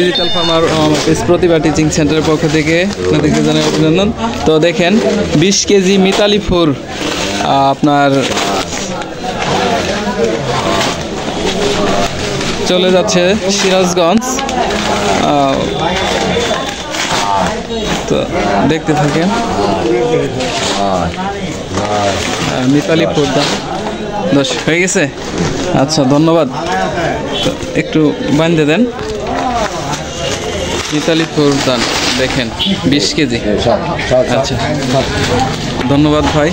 Digital farmer প্রতিভা teaching সেন্টারের পক্ষ থেকে আপনাদেরকে জানাই অভিনন্দন। তো দেখেন 20 কেজি মিতালি ফুর আপনার চলে যাচ্ছে সিরাজগঞ্জ। তো দেখতে থাকেন মিতালি ফুর দাম 10 হয়ে গেছে। আচ্ছা ধন্যবাদ, একটু বাঁধে দেন। মিতালি ফুল দান দেখেন 20 কেজি। আচ্ছা ধন্যবাদ ভাই।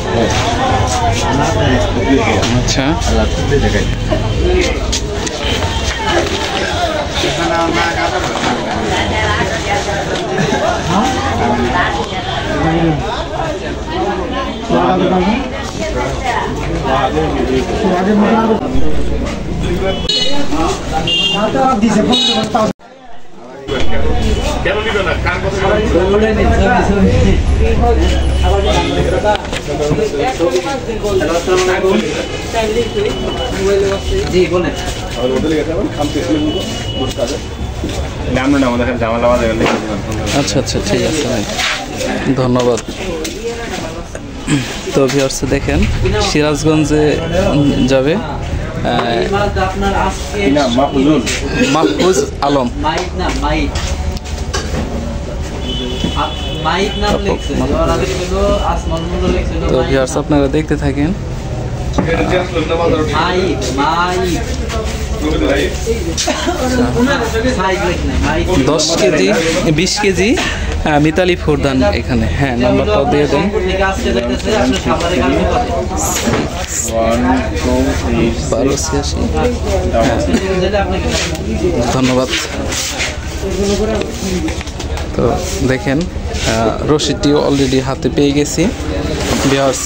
আচ্ছা কেন নিবে না? কার কথা আচ্ছা আচ্ছা ঠিক আছে ভাই, ধন্যবাদ। তো ভিউয়ার্স দেখেন সিরাজগঞ্জে যাবে মাহফুজ আলম। তো ভিউয়ার্স আপনারা দেখতে থাকেন। 10 কেজি 20 কেজি মিতালি ফুরদান এখানে। হ্যাঁ নাম্বারটাও দিয়ে দেন। 1286। ধন্যবাদ। তো দেখেন রসিদটিও অলরেডি হাতে পেয়ে গেছি ভিউয়ার্স।